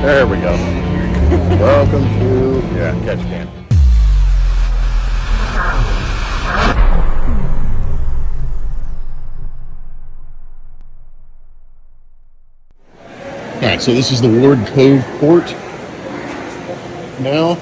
There we go. Welcome to Ketchikan. All right, so this is the Ward Cove port. Now,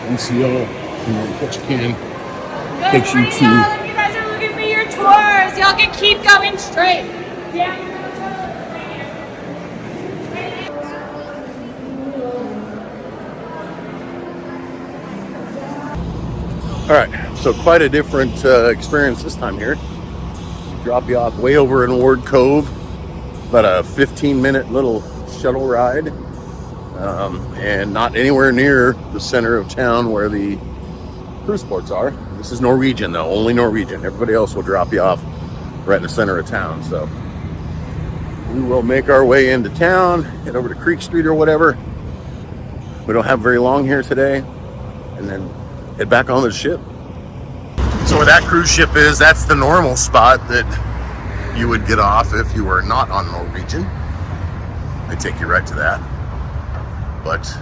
NCL in Ketchikan takes you to. Y'all. If you guys are looking for your tours, y'all can keep going straight. Yeah. All right, so quite a different experience this time here. Drop you off way over in Ward Cove, about a 15-minute little shuttle ride, and not anywhere near the center of town where the cruise ports are. This is Norwegian though, only Norwegian. Everybody else will drop you off right in the center of town. So we will make our way into town, head over to Creek Street or whatever. We don't have very long here today, and then head back on the ship. So where that cruise ship is, that's the normal spot that you would get off if you were not on Norwegian. They take you right to that. But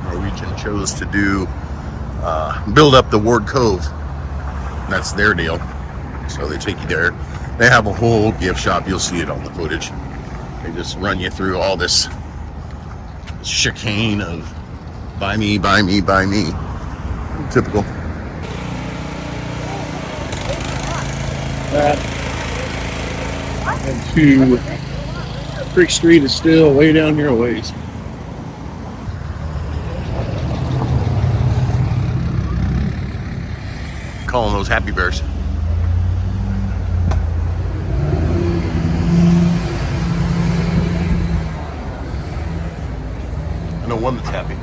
Norwegian chose to build up the Ward Cove. That's their deal. So they take you there. They have a whole gift shop. You'll see it on the footage. They just run you through all this chicane of buy me, buy me, buy me. Typical. That and to Creek Street is still way down here a ways. Calling those happy bears. I know one that's happy.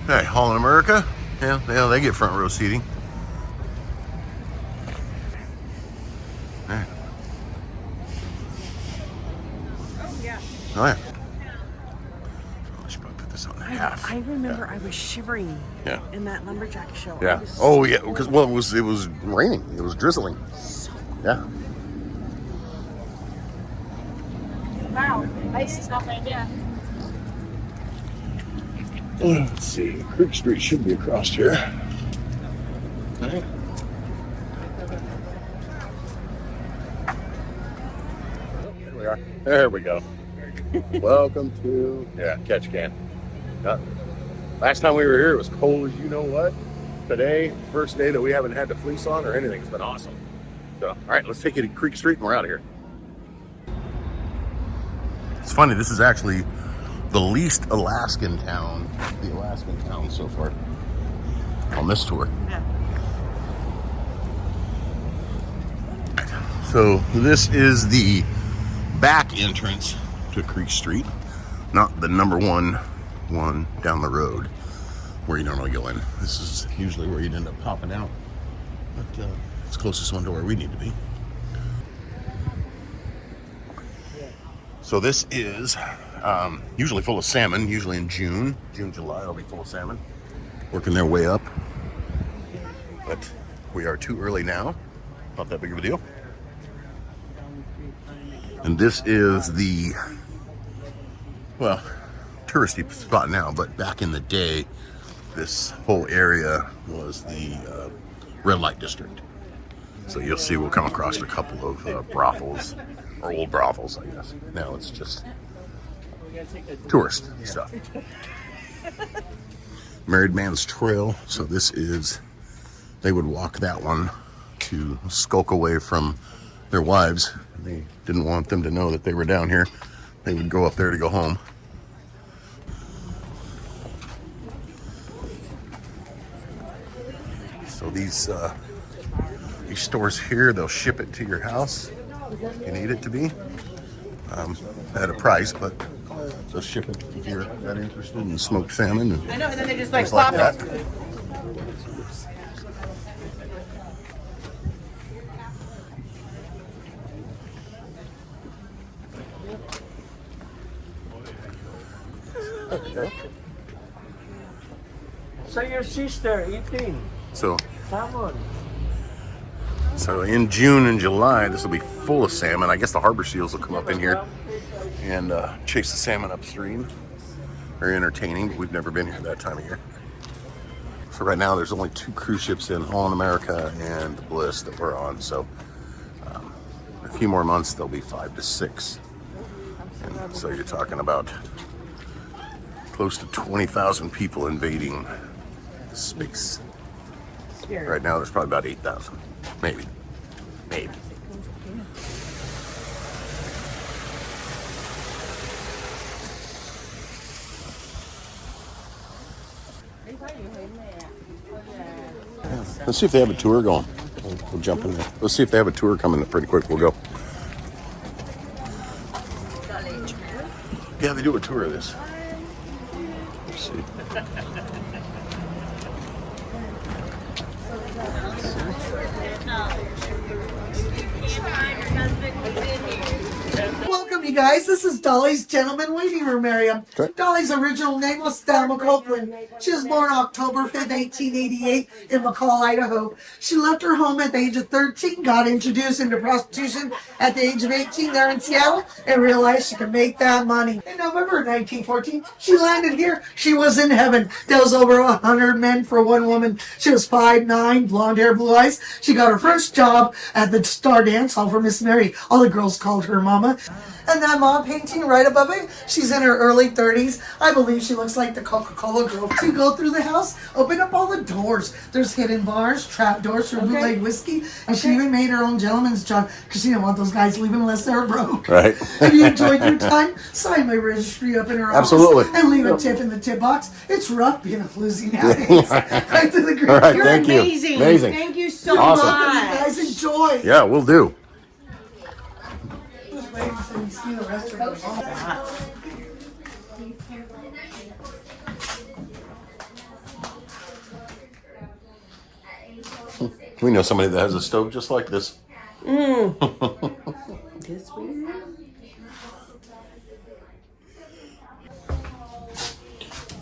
Hey, Holland America, yeah, they get front row seating. All right. Oh yeah. I should probably put this on half. I remember I was shivering in that lumberjack show. Yeah. Oh yeah, because it was raining. It was drizzling. Yeah. Wow, ice is not my idea. Let's see. Creek Street should be across here. Okay. There we are. There we go. Welcome to Ketchikan. Last time we were here, it was cold as you know what. Today, first day that we haven't had to fleece on or anything. It's been awesome. So, all right, let's take you to Creek Street and we're out of here. It's funny. This is actually the least Alaskan town, so far on this tour. Yeah. So this is the back entrance to Creek Street, not the number one down the road where you normally go in. This is usually where you'd end up popping out, but it's closest one to where we need to be. So this is usually full of salmon, usually in June, July, it'll be full of salmon, working their way up. But we are too early now, not that big of a deal. And this is the, touristy spot now, but back in the day, this whole area was the red light district. So you'll see we'll come across a couple of brothels, or old brothels, I guess. Now it's just tourist stuff. Married Man's Trail. So this is, they would walk that one to skulk away from their wives. They didn't want them to know that they were down here. They would go up there to go home. So these stores here, they'll ship it to your house if you need it to be at a price, but they'll ship it if you're that interested in smoked salmon and I know, and then they just things pop like it. that. Okay. So your sister eating So salmon. in June and July, this will be full of salmon. I guess the harbor seals will come up in here and chase the salmon upstream. Very entertaining, but we've never been here that time of year. So right now there's only 2 cruise ships in Holland America and the Bliss that we're on. So a few more months there'll be 5 to 6. And so you're talking about close to 20,000 people invading space. Right now there's probably about 8,000, maybe. Let's see if they have a tour going. We'll jump in there. Let's see if they have a tour coming up pretty quick. We'll go. Yeah, they do a tour of this. Let's see. Welcome, you guys. This is Dolly's Gentleman Waiting Room area. Okay. Dolly's original name was Thelma Copeland. She was born October 5th, 1888 in McCall, Idaho. She left her home at the age of 13, got introduced into prostitution at the age of 18 there in Seattle, and realized she could make that money. In November 1914, she landed here. She was in heaven. There was over 100 men for one woman. She was 5'9", blonde hair, blue eyes. She got her first job at the Star Dance Hall for Miss Mary. All the girls called her Mama. And that mom painting right above it, she's in her early 30s. I believe she looks like the Coca-Cola girl. To go through the house, open up all the doors. There's hidden bars, trap doors for bootleg whiskey, and she even made her own gentleman's job because she didn't want those guys leaving unless they were broke. Right. If you enjoyed your time, sign my registry up in her Absolutely. office and leave a tip in the tip box. It's rough being a floozy nowadays. Right to the green. All right, You're thank amazing. you. Amazing. Thank you so Awesome. You much. guys enjoy. Yeah, we'll do. Just wait until you see the rest of her. We know somebody that has a stove just like this. This week.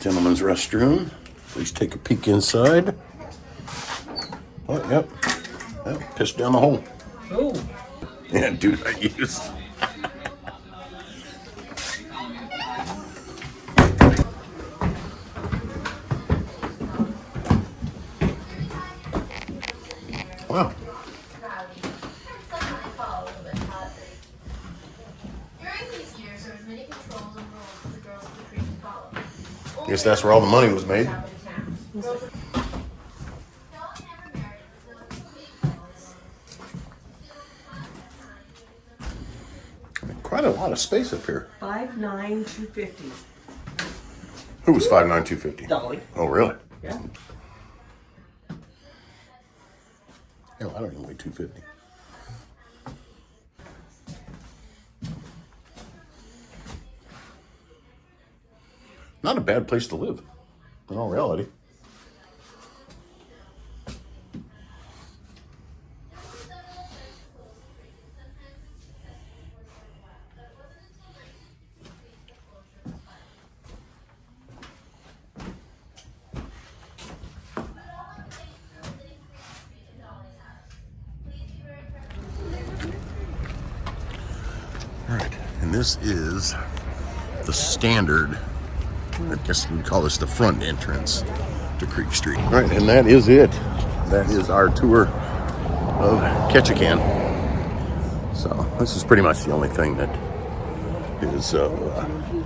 Gentleman's restroom. Please take a peek inside. Oh, yep. Pissed down the hole. Oh. Yeah, dude, I used. Wow. I guess that's where all the money was made. Quite a lot of space up here. 5'9", 250. Who was 5'9", 250? Dolly. Oh, really? Yeah. Hell, I don't even weigh 250. Not a bad place to live, in all reality. All right, and this is the standard, I guess we'd call this the front entrance to Creek Street. All right, and that is it. That is our tour of Ketchikan. So this is pretty much the only thing that is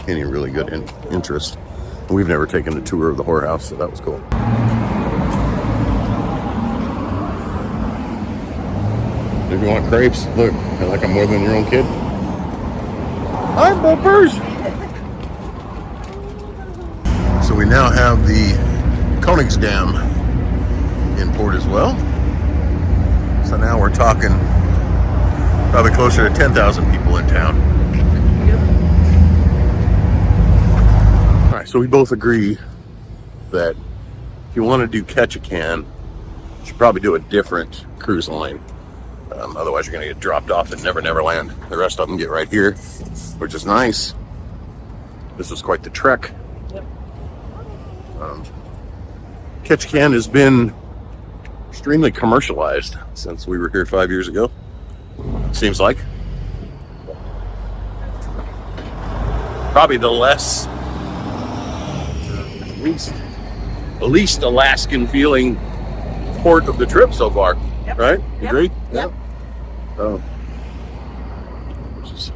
any really good interest. We've never taken a tour of the whorehouse, so that was cool. If you want crepes, look, like I'm more than your own kid. Hi, Bumpers! So we now have the Koningsdam in port as well. So now we're talking probably closer to 10,000 people in town. All right, so we both agree that if you want to do Ketchikan, you should probably do a different cruise line. Otherwise, you're going to get dropped off at Never Never Land. The rest of them get right here, which is nice. This was quite the trek. Yep. Ketchikan has been extremely commercialized since we were here 5 years ago. Seems like. probably the least Alaskan feeling port of the trip so far. Yep. Right? Yep. Agreed? Yep. So, which is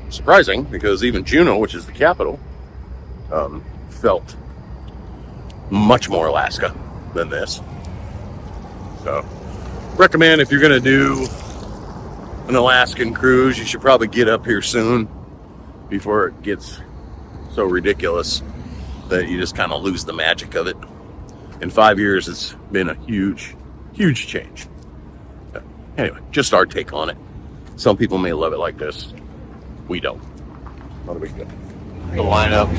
surprising because even Juneau, which is the capital, felt much more Alaska than this. So, recommend if you're going to do an Alaskan cruise, you should probably get up here soon before it gets so ridiculous that you just kind of lose the magic of it. In 5 years, it's been a huge change. Anyway, just our take on it. Some people may love it like this. We don't. Not a big deal. The lineup.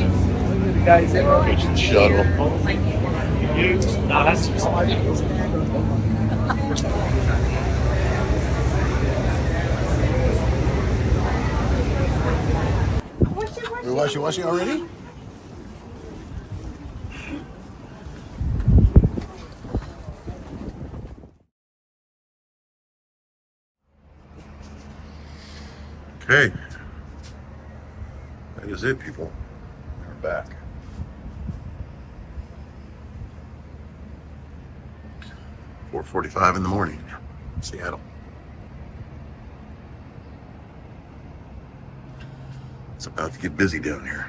Catch the shuttle. You're watching already? Okay. That is it, people. We're back. .45 in the morning, Seattle. It's about to get busy down here.